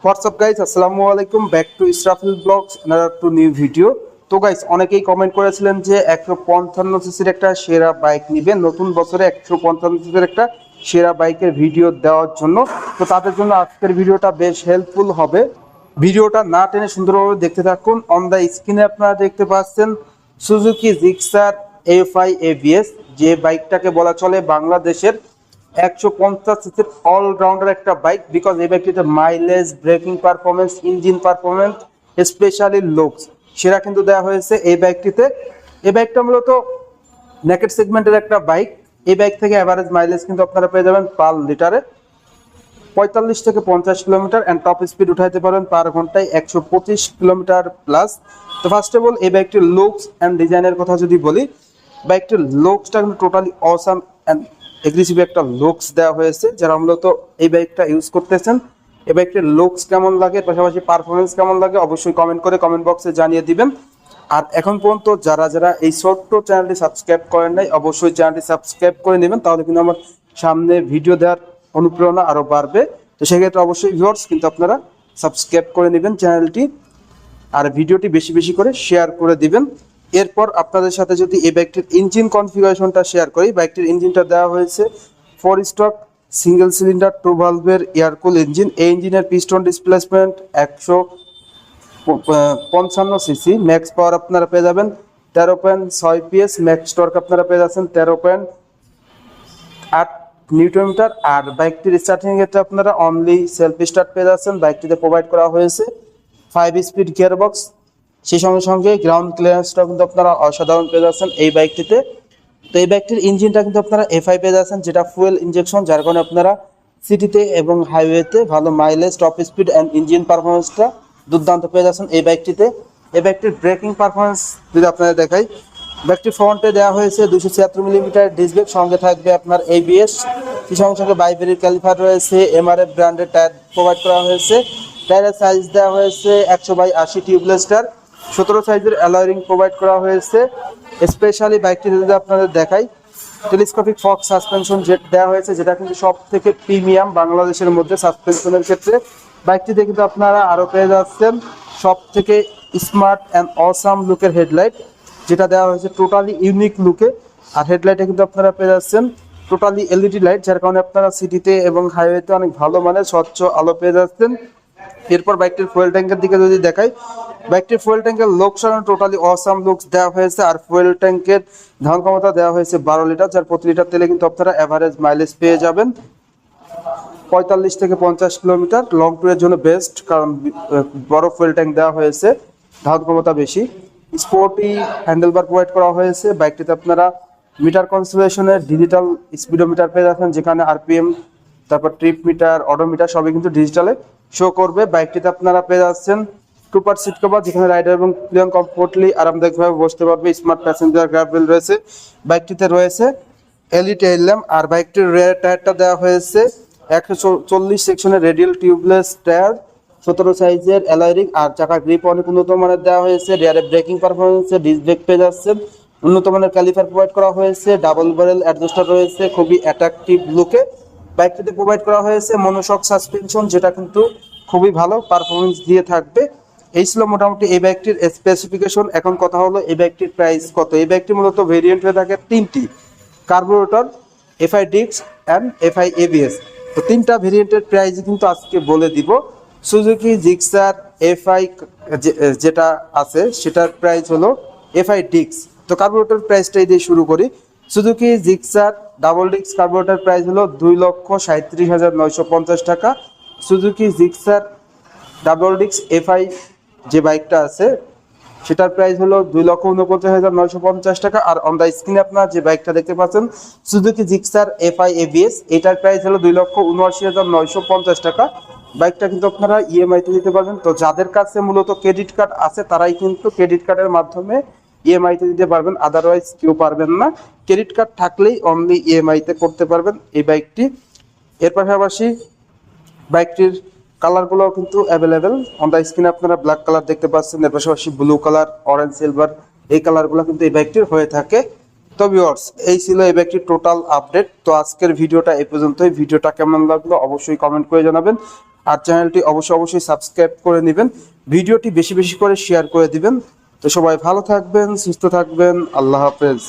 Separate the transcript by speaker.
Speaker 1: WhatsApp guys, আসসালামু আলাইকুম। Back to Israfil blogs, another to new video. তো গাইজ, অনেকেই কমেন্ট করেছিলেন যে 155 সিসির একটা সেরা বাইক নিবেন নতুন বছরে, 155 সিসির একটা সেরা বাইকের ভিডিও দেওয়ার জন্য। তো তাদের জন্য আজকের ভিডিওটা বেশ হেল্পফুল হবে। ভিডিওটা না টেনে সুন্দরভাবে দেখতে থাকুন। অন দ্য স্ক্রিনে আপনারা দেখতে পাচ্ছেন সুজুকি জিক্সার এফআই এবিএস, যে বাইকটাকে বলা চলে বাংলাদেশের 150 সিসির অলরাউন্ডার একটা বাইক। বিকজ এই বাইকটিতে mileage, braking performance, engine performance, specially looks সেরা কিন্তু দেওয়া হয়েছে এই বাইকটিতে। এই বাইকটা মূলত নেকেড সেগমেন্টের একটা বাইক। এই বাইক থেকে অ্যাভারেজ মাইলেজ কিন্তু আপনারা পেয়ে যাবেন পার লিটারে 45 থেকে 50 কিলোমিটার, অ্যান্ড টপ স্পিড উঠাইতে পারেন পার ঘন্টায় 125 কিলোমিটার প্লাস। তো ফার্স্ট অফ অল এই বাইকটির লুকস অ্যান্ড ডিজাইনের কথা যদি বলি, বাইকটির লুকসটা কিন্তু টোটালি অসাম অ্যান্ড এগ্রেসিভ একটা লুকস দেওয়া হয়েছে। যারা মূলত এই বাইকটা ইউজ করতেছেন, এই বাইকটির লুকস কেমন লাগে, পাশাপাশি পারফরমেন্স কেমন লাগে, অবশ্যই কমেন্ট করে কমেন্ট বক্সে জানিয়ে দিবেন। আর এখন পর্যন্ত যারা যারা এই ছোট্ট চ্যানেলটি সাবস্ক্রাইব করেন নাই, অবশ্যই চ্যানেলটি সাবস্ক্রাইব করে নেবেন, তাহলে কিন্তু আমার সামনে ভিডিও দেওয়ার অনুপ্রেরণা আরও বাড়বে। তো সেক্ষেত্রে অবশ্যই ভিউয়ার্স কিন্তু আপনারা সাবস্ক্রাইব করে নেবেন চ্যানেলটি, আর ভিডিওটি বেশি বেশি করে শেয়ার করে দিবেন। এরপর আপনাদের সাথে যদি এই বাইকটির ইঞ্জিন কনফিগারেশনটা শেয়ার করি, বাইকটির ইঞ্জিনটা দেওয়া হয়েছে 4 স্ট্রোক সিঙ্গেল সিলিন্ডার 2 ভালভের এয়ারকুল ইঞ্জিন। এই ইঞ্জিনের piston displacement 155 CC, max power আপনারা পেয়ে যাবেন 13.6 PS, ম্যাক্স টর্ক আপনারা পেয়ে যাচ্ছেন 13.8 নিউটন মিটার। আর বাইকটির স্টার্টিং ক্ষেত্রে আপনারা অনলি সেলফ স্টার্ট পেয়ে যাচ্ছেন। বাইকটিতে প্রোভাইড করা হয়েছে 5 স্পিড গিয়ারবক্স, সেই সঙ্গে সঙ্গে গ্রাউন্ড ক্লিয়ারেন্সটা কিন্তু আপনারা অসাধারণ পেয়ে যাচ্ছেন এই বাইকটিতে। তো এই বাইকটির ইঞ্জিনটা কিন্তু আপনারা এফআই পেয়ে যাচ্ছেন, যেটা ফুয়েল ইনজেকশন, যার কারণে আপনারা সিটিতে এবং হাইওয়েতে ভালো mileage, top speed and engine পারফরমেন্সটা দুর্দান্ত পেয়ে যাচ্ছেন এই বাইকটিতে। এই বাইকটির ব্রেকিং পারফরমেন্স যদি আপনারা দেখাই, বাইকটির ফ্রন্টে দেওয়া হয়েছে 276 মিলিমিটার ডিস্ক ব্রেক, সঙ্গে থাকবে আপনার এবিএস, সেই সঙ্গে সঙ্গে বাইবেরির ক্যালিপার রয়েছে, এমআরএফ ব্র্যান্ডের টায়ার প্রোভাইড করা হয়েছে। টায়ারের সাইজ দেওয়া হয়েছে 100/80 টিউবলেস টায়ার, 17 সাইজের অ্যালয় রিং প্রোভাইড করা হয়েছে। স্পেশালি বাইকটি যদি আপনাদের দেখাই, টেলিস্কোপিক ফক সাসপেনশন জেট দেওয়া হয়েছে, যেটা কিন্তু সব থেকে প্রিমিয়াম বাংলাদেশের মধ্যে সাসপেনশনের ক্ষেত্রে। বাইকটিতে কিন্তু আপনারা আরও পেয়ে যাচ্ছেন সব থেকে স্মার্ট অ্যান্ড অসাম লুকের হেডলাইট, যেটা দেওয়া হয়েছে টোটালি ইউনিক লুকে। আর হেডলাইটে কিন্তু আপনারা পেয়ে যাচ্ছেন টোটালি এলইডি লাইট, যার কারণে আপনারা সিটিতে এবং হাইওয়েতে অনেক ভালো মানের স্বচ্ছ আলো পেয়ে যাচ্ছেন। এরপর বাইকটির ফুয়েল ট্যাঙ্কের দিকে যদি দেখাই, বাইকটির ফুয়েল ট্যাঙ্কের লুকস টোটালি অসাম লুকস দেওয়া হয়েছে। আর ফুয়েল ট্যাঙ্কের ধারণ ক্ষমতা দেওয়া হয়েছে 12 লিটার, যার প্রতি লিটার তেলে কিন্তু আপনারা অ্যাভারেজ মাইলেজ পেয়ে যাবেন 45 থেকে 50 কিলোমিটার। লং ট্যুরের জন্য বেস্ট, কারণ বড় ফুয়েল ট্যাঙ্ক দেওয়া হয়েছে, ধারণ ক্ষমতা বেশি। স্পোর্টি হ্যান্ডেলবার প্রোভাইড করা হয়েছে। বাইকটিতে আপনারা মিটার কনসোলেশনের ডিজিটাল স্পিডোমিটার পেয়ে যাচ্ছেন, যেখানে আরপিএম, তারপর ট্রিপ মিটার, অডোমিটার সবই কিন্তু ডিজিটালে শো করবে। বাইকটিতে আপনারা পেয়ে যাচ্ছেন 2 সিট কভার, যেখানে রাইডার এবং প্লেয়ার কমফোর্টলি আরামদায়কভাবে বসতে পারবে। স্মার্ট প্যাসেঞ্জার গ্র্যাব রেল রয়েছে। বাইকটিতে রয়েছে এলইডি টেইল ল্যাম্প। আর বাইকটির রেয়ার টায়ারটা দেওয়া হয়েছে 140 সেকশনের রেডিয়াল টিউবলেস টায়ার, 17 সাইজের অ্যালয় রিং। আর চাকা গ্রিপ অনেক উন্নত মানের দেওয়া হয়েছে। রেয়ারে ব্রেকিং পারফরমেন্সে ডিস্ক ব্রেক পেয়ে যাচ্ছেন, উন্নত মানের ক্যালিপার প্রোভাইড করা হয়েছে। ডাবল ব্যারেল অ্যাডজাস্টার রয়েছে খুবই অ্যাট্রাকটিভ লুকে। বাইকটিতে প্রোভাইড করা হয়েছে মনোশক সাসপেনশন, যেটা কিন্তু খুবই ভালো পারফরমেন্স দিয়ে থাকবে। এই ছিল মোটামুটি এই বাইকটির স্পেসিফিকেশন। এখন কথা হলো এই বাইকটির প্রাইস কত। এই বাইকটি মূলত ভেরিয়েন্ট হয়ে থাকে তিনটি: carburettor, FI disc and FI ABS. তো তিনটা ভেরিয়েন্টের প্রাইস কিন্তু আজকে বলে দিব। সুজুকি জিক্সার এফআই যেটা আছে সেটার প্রাইস হলো এফআই ডিস্ক। তো কার্বোরেটর প্রাইসটাই দিয়ে শুরু করি। Suzuki Gixxer double disc carburettor price হলো 2,37,950 টাকা। Suzuki Gixxer double disc FI যে বাইকটা আছে সেটার প্রাইস হলো 2,49,950 টাকা। আর অন দ্য স্ক্রিনে আপনারা যে বাইকটা দেখতে পাচ্ছেন সুজুকি জিক্সার এফআই এবিএস, এটার প্রাইস হলো 2,79,950 টাকা। বাইকটা কিন্তু আপনারা ইএমআইতে দিতে পারবেন। তো যাদের কাছে মূলত ক্রেডিট কার্ড আছে তারাই কিন্তু ক্রেডিট কার্ডের মাধ্যমে ইএমআইতে দিতে পারবেন, আদারওয়াইজ কেউ পারবেন না। ক্রেডিট কার্ড থাকলেই অনলি ইএমআইতে করতে পারবেন এই বাইকটি। এর পাশাপাশি বাইকটির কালারগুলো কিন্তু অ্যাভেলেবেল। অন দ্য স্ক্রিনে আপনারা ব্ল্যাক কালার দেখতে পাচ্ছেন, এর পাশাপাশি ব্লু কালার, অরেঞ্জ, সিলভার, এই কালারগুলো কিন্তু এই বাইকটির হয়ে থাকে। তো ভিউয়ার্স, এই ছিল এই বাইকটির টোটাল আপডেট। তো আজকের ভিডিওটা এই পর্যন্তই। ভিডিওটা কেমন লাগলো অবশ্যই কমেন্ট করে জানাবেন। আর চ্যানেলটি অবশ্যই সাবস্ক্রাইব করে নেবেন, ভিডিওটি বেশি বেশি করে শেয়ার করে দিবেন। তো সবাই ভালো থাকবেন, সুস্থ থাকবেন, আল্লাহ হাফেজ।